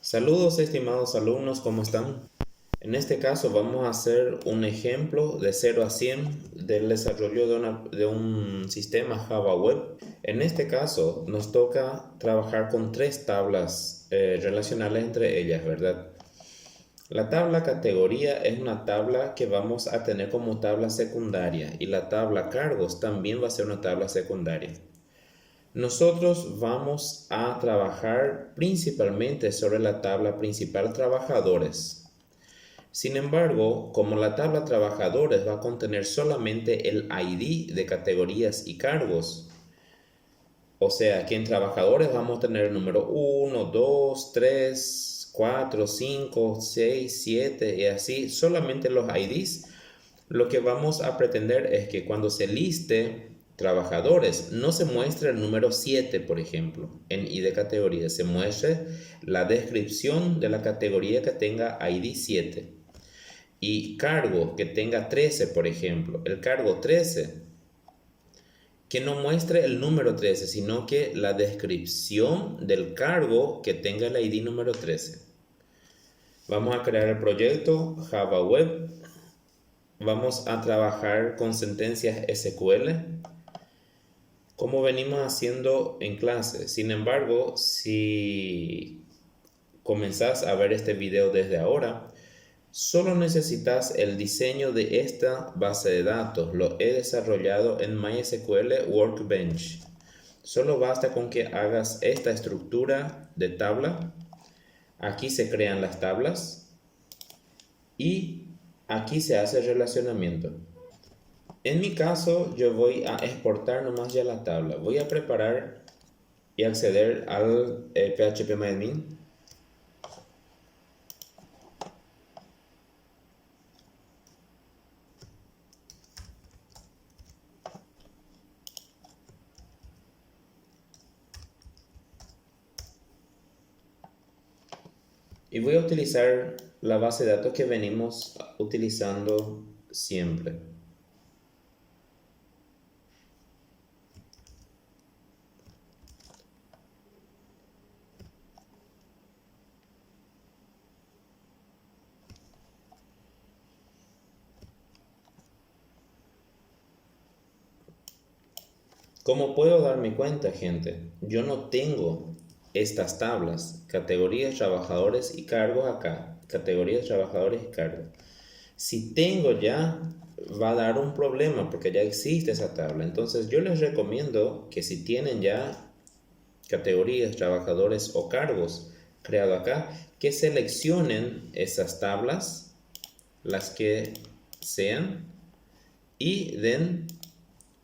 Saludos estimados alumnos, ¿cómo están? En este caso vamos a hacer un ejemplo de 0 a 100 del desarrollo de un sistema Java Web. En este caso nos toca trabajar con tres tablas relacionales entre ellas, ¿verdad? La tabla categoría es una tabla que vamos a tener como tabla secundaria y la tabla cargos también va a ser una tabla secundaria. Nosotros vamos a trabajar principalmente sobre la tabla principal trabajadores. Sin embargo, como la tabla trabajadores va a contener solamente el ID de categorías y cargos, o sea que en trabajadores vamos a tener el número 1, 2, 3, 4, 5, 6, 7 y así, solamente los IDs. Lo que vamos a pretender es que cuando se liste trabajadores no se muestre el número 7, por ejemplo, en ID categoría, se muestre la descripción de la categoría que tenga ID 7 y cargo que tenga 13, por ejemplo, el cargo 13, que no muestre el número 13, sino que la descripción del cargo que tenga el ID número 13. Vamos a crear el proyecto Java Web. Vamos a trabajar con sentencias SQL como venimos haciendo en clase. Sin embargo, si comenzás a ver este video desde ahora, solo necesitas el diseño de esta base de datos. Lo he desarrollado en MySQL Workbench. Solo basta con que hagas esta estructura de tabla. Aquí se crean las tablas y aquí se hace el relacionamiento. En mi caso, yo voy a exportar nomás ya la tabla. Voy a preparar y acceder al PHP-MyAdmin. Y voy a utilizar la base de datos que venimos utilizando siempre. Como puedo darme cuenta, gente, yo no tengo estas tablas, categorías, trabajadores y cargos acá, categorías, trabajadores y cargos. Si tengo ya, va a dar un problema porque ya existe esa tabla. Entonces yo les recomiendo que si tienen ya categorías, trabajadores o cargos creado acá, que seleccionen esas tablas, las que sean, y den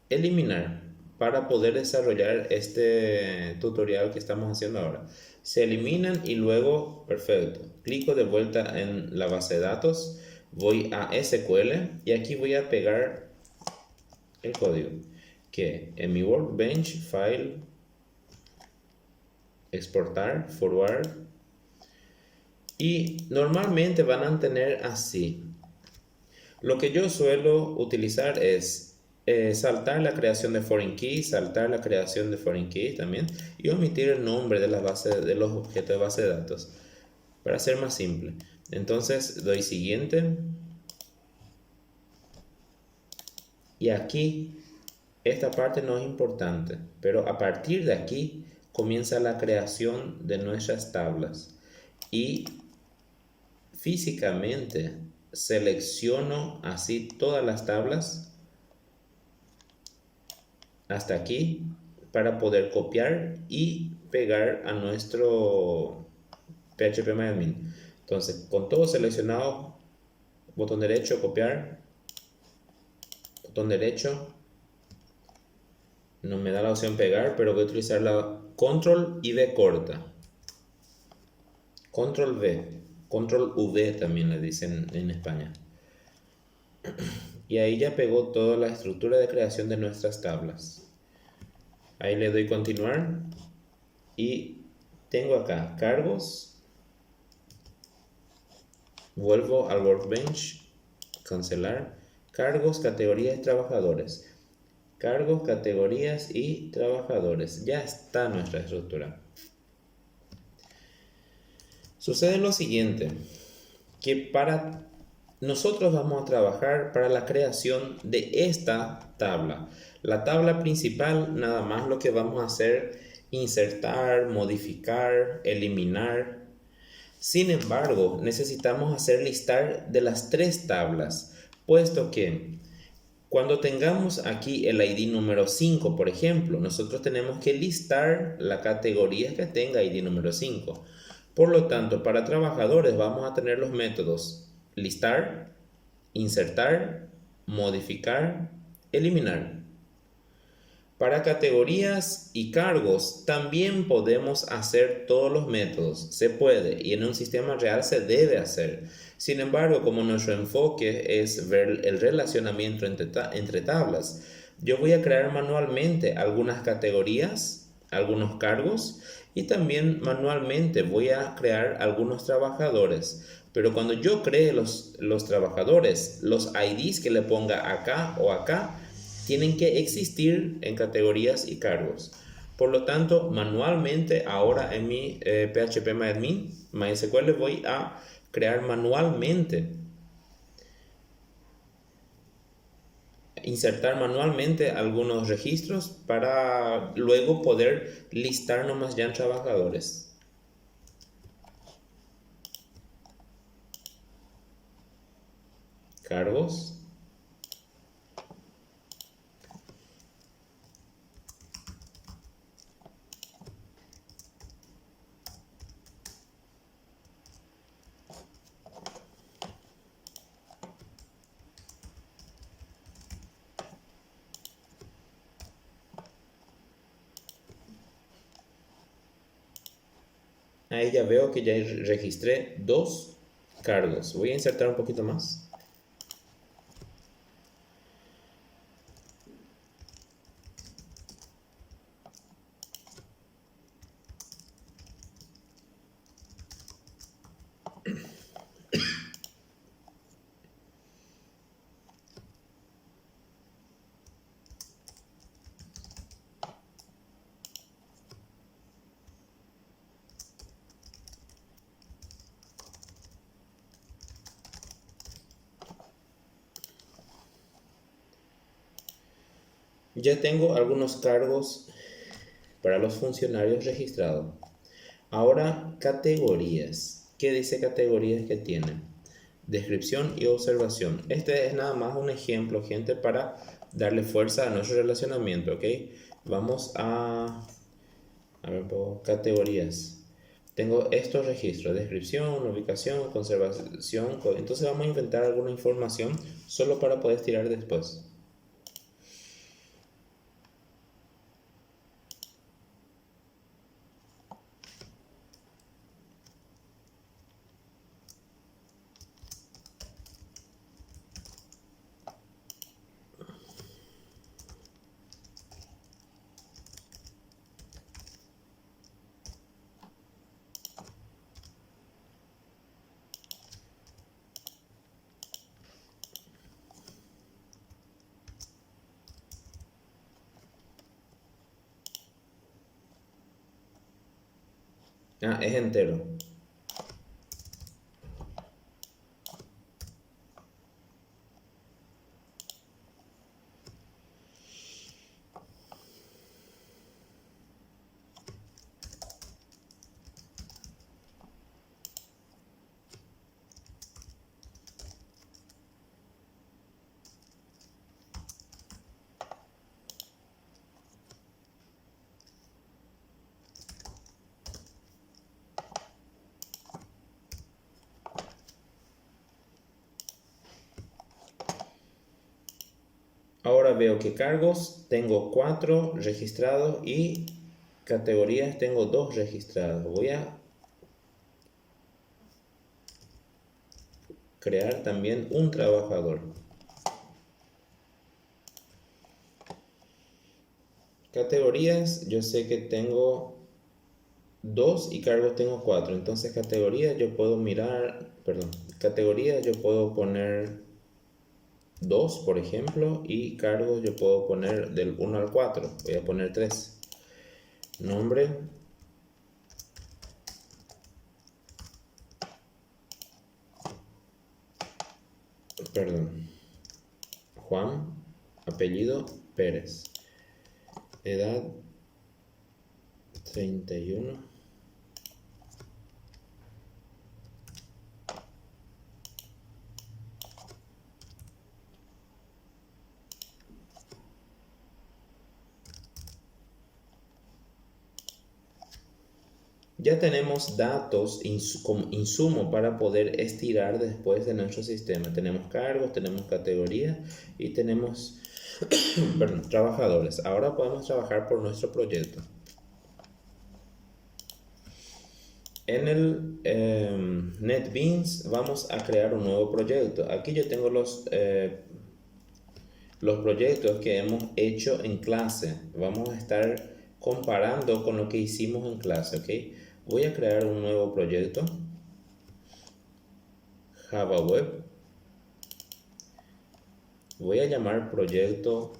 eliminar para poder desarrollar este tutorial que estamos haciendo ahora. Se eliminan y luego, perfecto, clico de vuelta en la base de datos, voy a SQL y aquí voy a pegar el código que en mi Workbench, File, exportar, forward, y normalmente van a tener así. Lo que yo suelo utilizar es saltar la creación de foreign key, saltar la creación de foreign key también y omitir el nombre de las bases de los objetos de base de datos para ser más simple. Entonces doy siguiente y aquí esta parte no es importante, pero a partir de aquí comienza la creación de nuestras tablas y físicamente selecciono así todas las tablas hasta aquí para poder copiar y pegar a nuestro PHP-MyAdmin. Entonces, con todo seleccionado, botón derecho, copiar, botón derecho, no me da la opción pegar, pero voy a utilizar la control y V corta, control V, control V también le dicen en España. Y ahí ya pegó toda la estructura de creación de nuestras tablas. Ahí le doy continuar y tengo acá cargos, vuelvo al Workbench, cancelar, cargos, categorías y trabajadores, cargos, categorías y trabajadores. Ya está nuestra estructura. Sucede lo siguiente, que nosotros vamos a trabajar para la creación de esta tabla. La tabla principal, nada más lo que vamos a hacer, insertar, modificar, eliminar. Sin embargo, necesitamos hacer listar de las tres tablas, puesto que cuando tengamos aquí el ID número 5, por ejemplo, nosotros tenemos que listar la categoría que tenga ID número 5. Por lo tanto, para trabajadores vamos a tener los métodos listar, insertar, modificar, eliminar. Para categorías y cargos también podemos hacer todos los métodos, se puede y en un sistema real se debe hacer. Sin embargo, como nuestro enfoque es ver el relacionamiento entre tablas, yo voy a crear manualmente algunas categorías, algunos cargos y también manualmente voy a crear algunos trabajadores. Pero cuando yo cree los trabajadores, los IDs que le ponga acá o acá, tienen que existir en categorías y cargos. Por lo tanto, manualmente ahora en mi PHP MySQL voy a crear manualmente, insertar manualmente algunos registros para luego poder listar nomás ya en trabajadores. Cargos. Ahí ya veo que ya registré dos cargos. Voy a insertar un poquito más. Ya tengo algunos cargos para los funcionarios registrados. Ahora, categorías. ¿Qué dice categorías que tienen? Descripción y observación. Este es nada más un ejemplo, gente, para darle fuerza a nuestro relacionamiento, ¿ok? Vamos a ver, categorías. Tengo estos registros, descripción, ubicación, conservación. Entonces vamos a inventar alguna información solo para poder tirar después. Es entero. Ahora veo que cargos tengo 4 registrados y categorías tengo 2 registrados. Voy a crear también un trabajador. Categorías, yo sé que tengo 2 y cargos tengo 4. Entonces categorías yo puedo categorías yo puedo poner 2, por ejemplo, y cargos yo puedo poner del 1 al 4. Voy a poner 3. Nombre, perdón, Juan, apellido Pérez, edad 31. Ya tenemos datos como insumo para poder estirar después de nuestro sistema. Tenemos cargos, tenemos categorías y tenemos perdón, trabajadores. Ahora podemos trabajar por nuestro proyecto. En el NetBeans vamos a crear un nuevo proyecto. Aquí yo tengo los proyectos que hemos hecho en clase. Vamos a estar comparando con lo que hicimos en clase, ¿ok? Voy a crear un nuevo proyecto, Java Web. Voy a llamar proyecto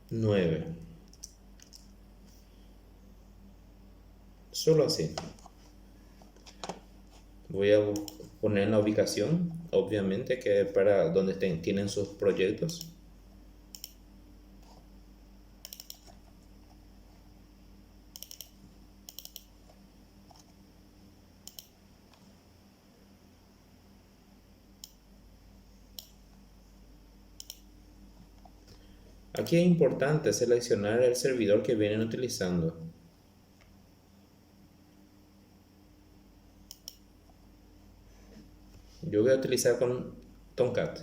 nueve. Solo así. Voy a poner la ubicación, obviamente, que para donde tienen sus proyectos. Aquí es importante seleccionar el servidor que vienen utilizando. Yo voy a utilizar con Tomcat.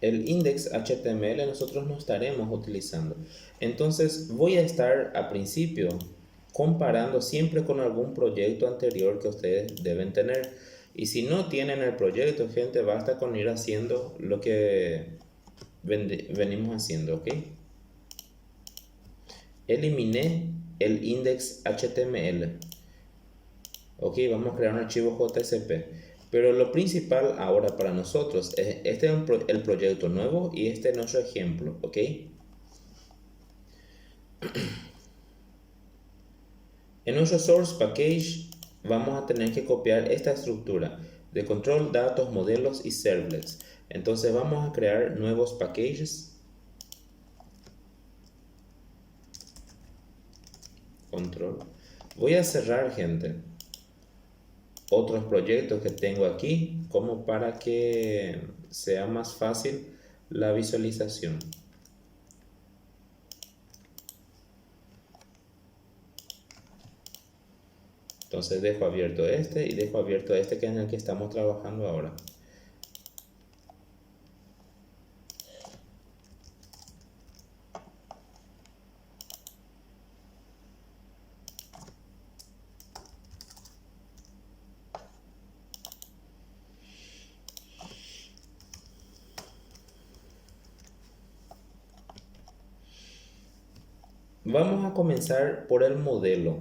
El index HTML nosotros no estaremos utilizando. Entonces voy a estar a principio comparando siempre con algún proyecto anterior que ustedes deben tener. Y si no tienen el proyecto, gente, basta con ir haciendo lo que venimos haciendo, ¿ok? Eliminé el index HTML. Ok, vamos a crear un archivo JSP. Pero lo principal ahora para nosotros es este es el proyecto nuevo y este es nuestro ejemplo, ¿ok? En nuestro source package vamos a tener que copiar esta estructura de control, datos, modelos y servlets. Entonces vamos a crear nuevos packages. Control. Voy a cerrar, gente, otros proyectos que tengo aquí como para que sea más fácil la visualización. Entonces dejo abierto este y dejo abierto este que es en el que estamos trabajando ahora. Vamos a comenzar por el modelo.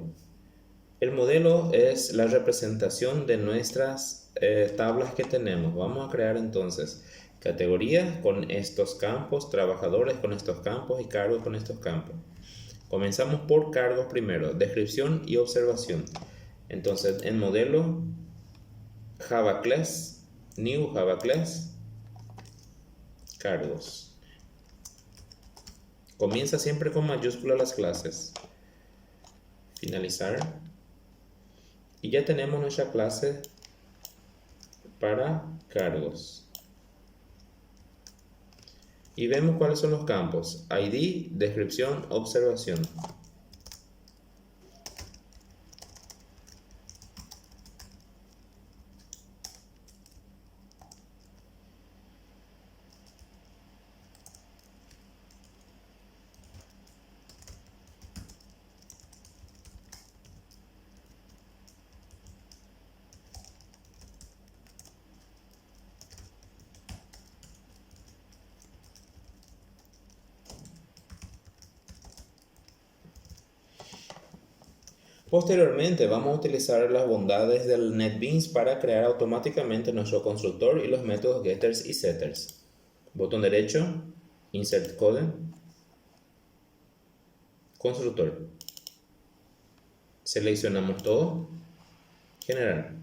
El modelo es la representación de nuestras tablas que tenemos. Vamos a crear entonces categorías con estos campos, trabajadores con estos campos y cargos con estos campos. Comenzamos por cargos primero, descripción y observación. Entonces en modelo Java Class, New Java Class, cargos. Comienza siempre con mayúsculas las clases. Finalizar. Y ya tenemos nuestra clase para cargos. Y vemos cuáles son los campos: ID, descripción, observación. Posteriormente vamos a utilizar las bondades del NetBeans para crear automáticamente nuestro constructor y los métodos getters y setters. Botón derecho, Insert Code, Constructor. Seleccionamos todo, Generar.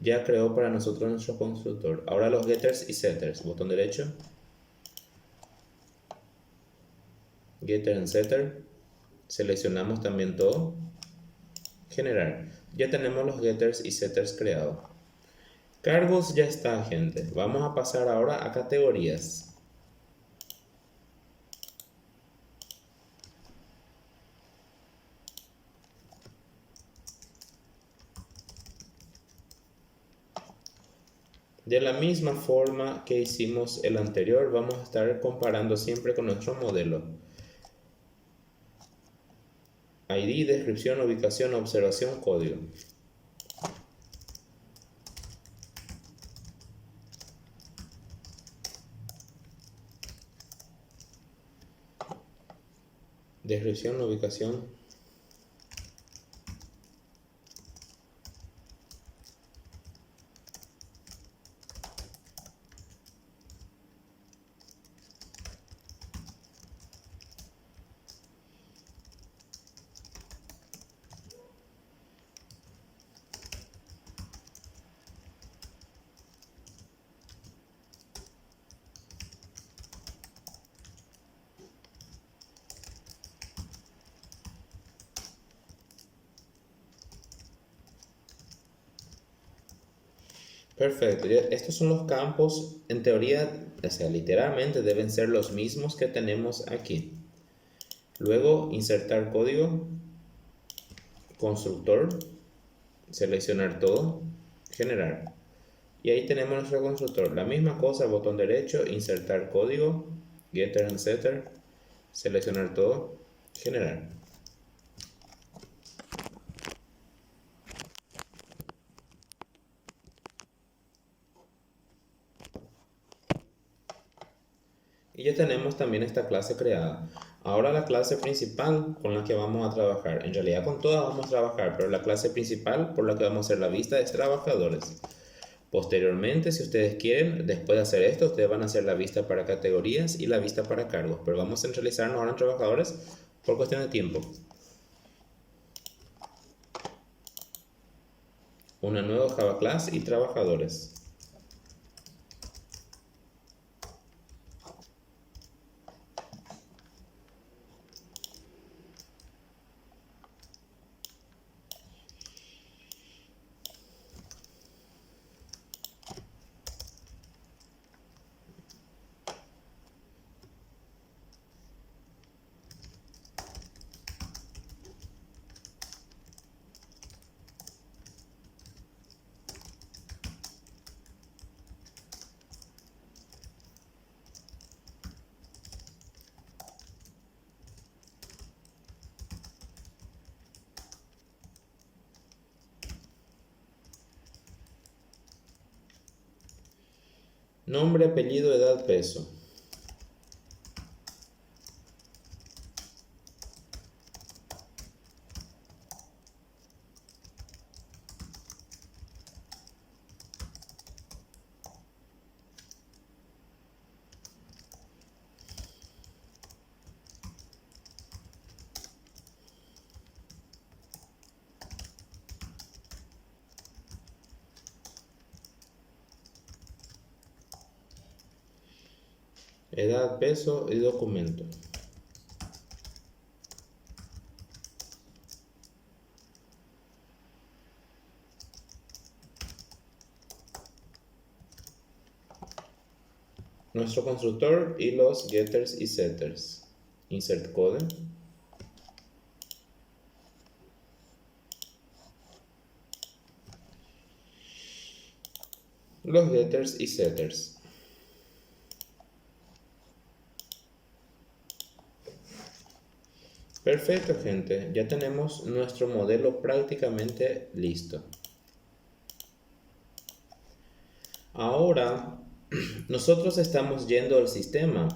Ya creó para nosotros nuestro constructor. Ahora los getters y setters. Botón derecho, Getter and Setter. Seleccionamos también todo, Generar. Ya tenemos los getters y setters creados. Cargos ya está, gente. Vamos a pasar ahora a categorías. De la misma forma que hicimos el anterior, vamos a estar comparando siempre con nuestro modelo. ID, descripción, ubicación, observación, código. Descripción, ubicación. Perfecto, estos son los campos, en teoría, o sea, literalmente deben ser los mismos que tenemos aquí. Luego, insertar código, constructor, seleccionar todo, generar. Y ahí tenemos nuestro constructor. La misma cosa, botón derecho, insertar código, getter and setter, seleccionar todo, generar. Y ya tenemos también esta clase creada. Ahora la clase principal con la que vamos a trabajar. En realidad con todas vamos a trabajar, pero la clase principal por la que vamos a hacer la vista es trabajadores. Posteriormente, si ustedes quieren, después de hacer esto, ustedes van a hacer la vista para categorías y la vista para cargos. Pero vamos a centralizarnos ahora en trabajadores por cuestión de tiempo. Una nueva Java Class y trabajadores. Nombre, apellido, edad, peso. Edad, peso y documento. Nuestro constructor y los getters y setters. Insert code. Los getters y setters. Perfecto, gente. Ya tenemos nuestro modelo prácticamente listo. Ahora, nosotros estamos yendo al sistema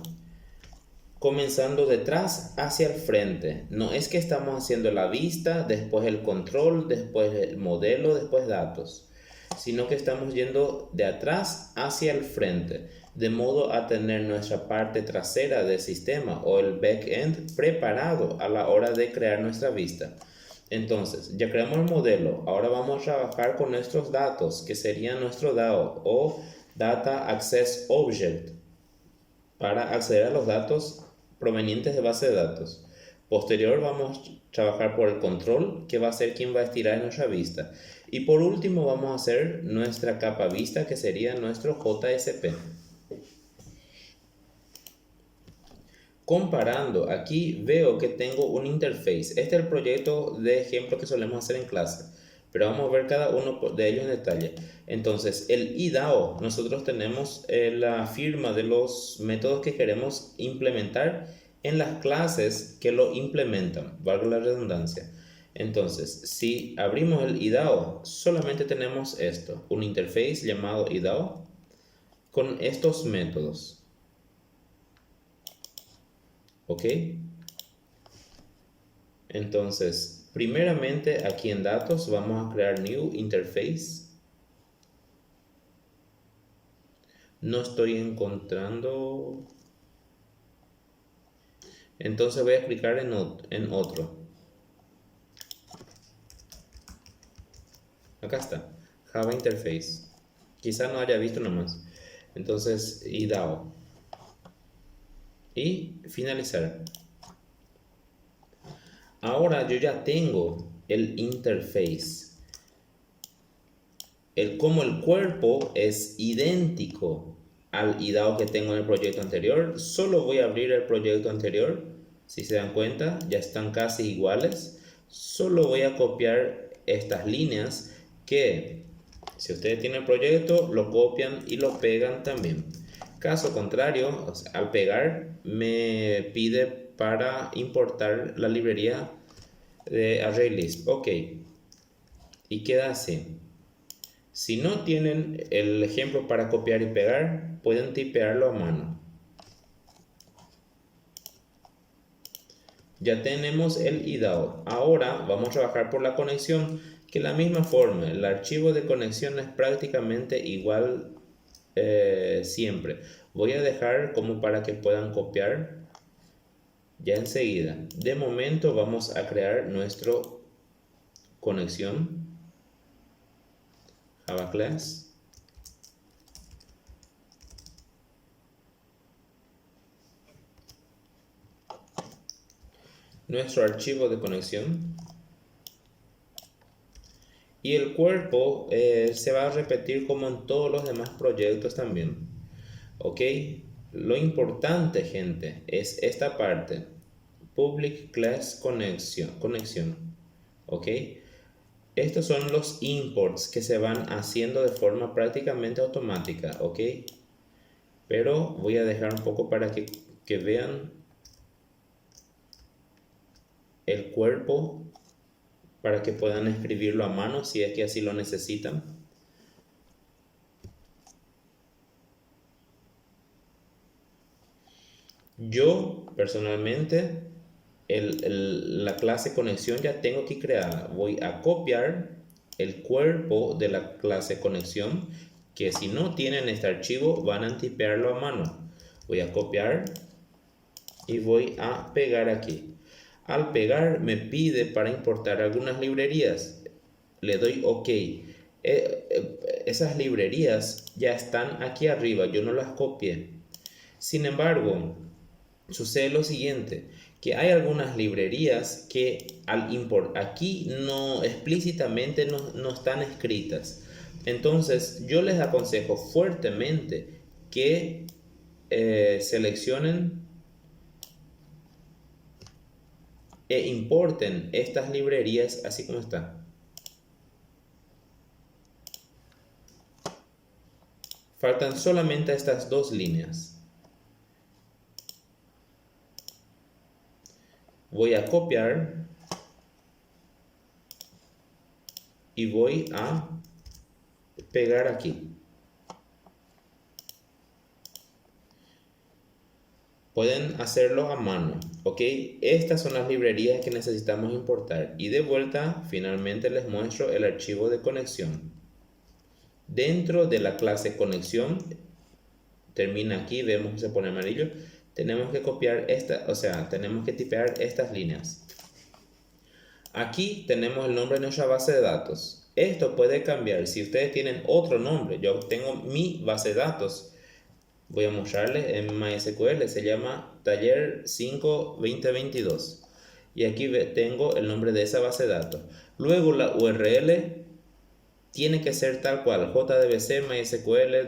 comenzando detrás hacia el frente. No es que estamos haciendo la vista, después el control, después el modelo, después datos, sino que estamos yendo de atrás hacia el frente, de modo a tener nuestra parte trasera del sistema o el backend preparado a la hora de crear nuestra vista. Entonces, ya creamos el modelo, ahora vamos a trabajar con nuestros datos, que sería nuestro DAO o Data Access Object, para acceder a los datos provenientes de base de datos. Posterior vamos a trabajar por el control, que va a ser quien va a estirar nuestra vista. Y por último vamos a hacer nuestra capa vista, que sería nuestro JSP. Comparando, aquí veo que tengo un interface. Este es el proyecto de ejemplo que solemos hacer en clase, pero vamos a ver cada uno de ellos en detalle. Entonces, el IDAO, nosotros tenemos la firma de los métodos que queremos implementar en las clases que lo implementan, valga la redundancia. Entonces, si abrimos el IDAO, solamente tenemos esto, un interface llamado IDAO con estos métodos. ¿Ok? Entonces, primeramente aquí en datos vamos a crear new interface. No estoy encontrando. Entonces voy a clicar en otro. Acá está, Java Interface. Quizá no haya visto nomás. Entonces, IDAO. Y finalizar. Ahora yo ya tengo el interface. Como el cuerpo es idéntico al IDAO que tengo en el proyecto anterior, solo voy a abrir el proyecto anterior. Si se dan cuenta, ya están casi iguales. Solo voy a copiar estas líneas que, si ustedes tienen el proyecto, lo copian y lo pegan también. Caso contrario, o sea, al pegar me pide para importar la librería de ArrayList. Ok, y queda así. Si no tienen el ejemplo para copiar y pegar, pueden tipearlo a mano. Ya tenemos el IDAO. Ahora vamos a trabajar por la conexión, que de la misma forma, el archivo de conexión es prácticamente igual siempre. Voy a dejar como para que puedan copiar ya enseguida. De momento vamos a crear nuestra conexión Java Class. Nuestro archivo de conexión. Y el cuerpo se va a repetir como en todos los demás proyectos también. Ok, lo importante, gente, es esta parte. Public Class conexión. Ok, estos son los imports que se van haciendo de forma prácticamente automática. Ok, pero voy a dejar un poco para que vean el cuerpo, para que puedan escribirlo a mano si es que así lo necesitan. Yo personalmente la clase conexión ya tengo aquí creada. Voy a copiar el cuerpo de la clase conexión, que si no tienen este archivo van a tipearlo a mano. Voy a copiar y voy a pegar aquí. Al pegar me pide para importar algunas librerías. Le doy OK. Esas librerías ya están aquí arriba, yo no las copié. Sin embargo, sucede lo siguiente, que hay algunas librerías que al importar aquí no explícitamente no están escritas. Entonces yo les aconsejo fuertemente que seleccionen e importen estas librerías así como está. Faltan solamente estas dos líneas. Voy a copiar y voy a pegar aquí. pueden hacerlo a mano, ¿ok? Estas son las librerías que necesitamos importar. Y de vuelta, finalmente les muestro el archivo de conexión. Dentro de la clase conexión, termina aquí, vemos que se pone amarillo. Tenemos que copiar tenemos que tipear estas líneas. Aquí tenemos el nombre de nuestra base de datos. Esto puede cambiar si ustedes tienen otro nombre. Yo tengo mi base de datos. Voy a mostrarles en MySQL, se llama taller 5 2022 y aquí tengo el nombre de esa base de datos. Luego la URL tiene que ser tal cual: jdbc mysql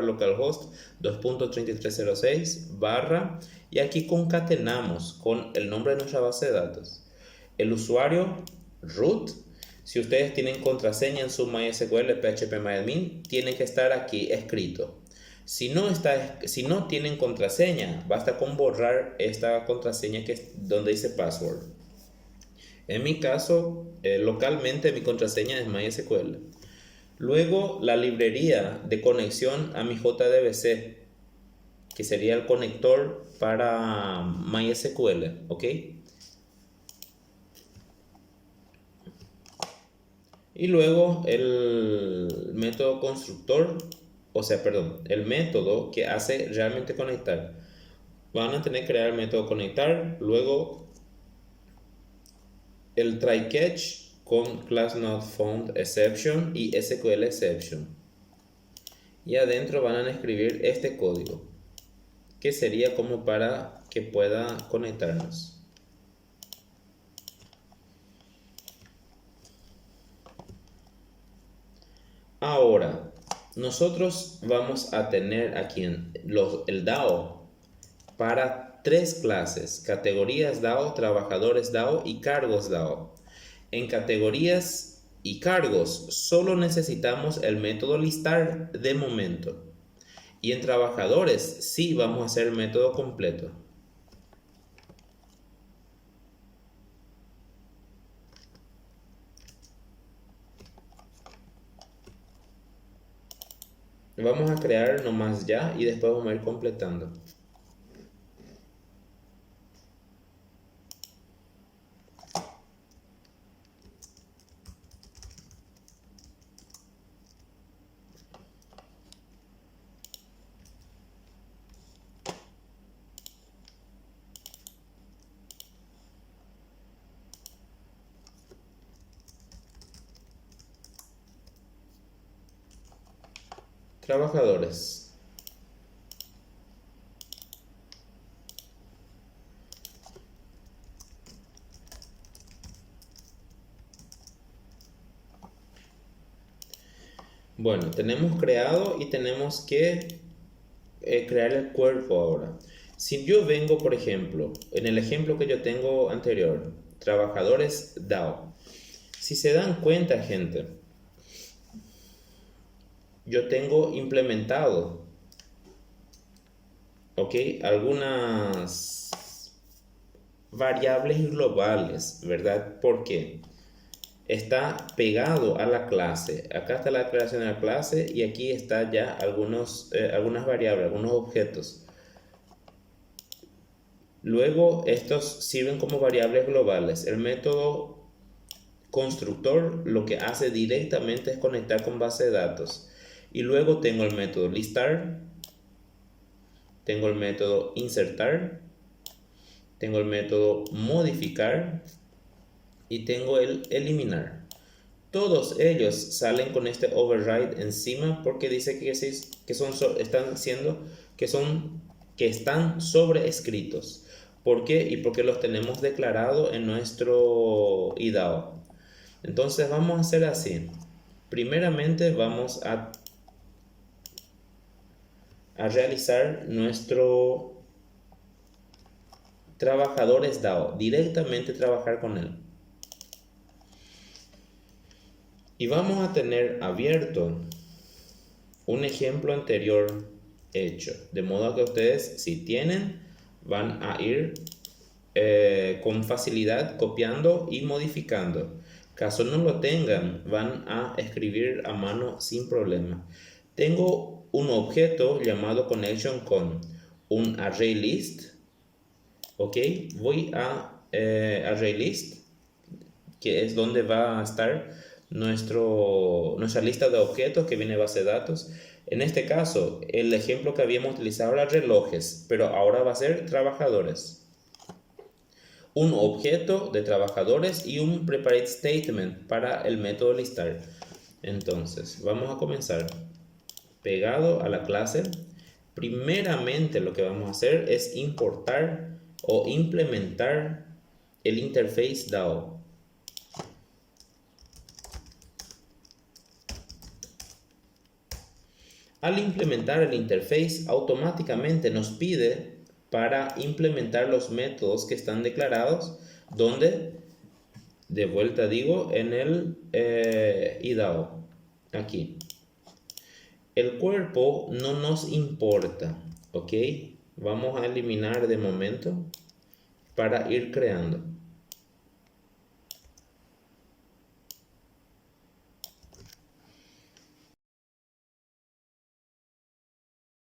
localhost 2.3306 barra, y aquí concatenamos con el nombre de nuestra base de datos. El usuario root, si ustedes tienen contraseña en su MySQL phpMyAdmin, tiene que estar aquí escrito. Si no tienen contraseña, basta con borrar esta contraseña que es donde dice password. En mi caso, localmente mi contraseña es MySQL. Luego la librería de conexión a mi JDBC, que sería el conector para MySQL, ¿ok? Y luego el método constructor, el método que hace realmente conectar. Van a tener que crear el método conectar, luego el try catch con class not found exception y SQL exception. Y adentro van a escribir este código, que sería como para que pueda conectarnos. Ahora, nosotros vamos a tener aquí el DAO para 3 clases: categorías DAO, trabajadores DAO y cargos DAO. En categorías y cargos solo necesitamos el método listar de momento, y en trabajadores sí vamos a hacer el método completo. Vamos a crear nomás ya y después vamos a ir completando. Trabajadores. Bueno, tenemos creado y tenemos que crear el cuerpo ahora. Si yo vengo, por ejemplo, en el ejemplo que yo tengo anterior, trabajadores DAO. Si se dan cuenta, gente, yo tengo implementado, ¿ok?, algunas variables globales, ¿verdad? ¿Por qué? Está pegado a la clase. Acá está la declaración de la clase y aquí está ya algunas variables, algunos objetos. Luego estos sirven como variables globales. El método constructor lo que hace directamente es conectar con base de datos. Y luego tengo el método listar, tengo el método insertar, tengo el método modificar y tengo el eliminar. Todos ellos salen con este override encima porque dice que están sobreescritos. ¿Por qué? Y porque los tenemos declarado en nuestro IDAO. Entonces vamos a hacer así. Primeramente vamos a realizar nuestro trabajadores DAO, directamente trabajar con él. Y vamos a tener abierto un ejemplo anterior hecho, de modo que ustedes, si tienen, van a ir con facilidad copiando y modificando. Caso no lo tengan, van a escribir a mano sin problema. Tengo un objeto llamado connection con. un array list. Ok, voy a array list, que es donde va a estar nuestra lista de objetos que viene de base de datos. En este caso, el ejemplo que habíamos utilizado era relojes, pero ahora va a ser trabajadores. Un objeto de trabajadores y un preparate statement para el método listar. Entonces, vamos a comenzar. Pegado a la clase, primeramente lo que vamos a hacer es importar o implementar el interface DAO. Al implementar el interface, automáticamente nos pide para implementar los métodos que están declarados, donde, de vuelta digo, en el IDAO, aquí. El cuerpo no nos importa, ¿ok? Vamos a eliminar de momento para ir creando.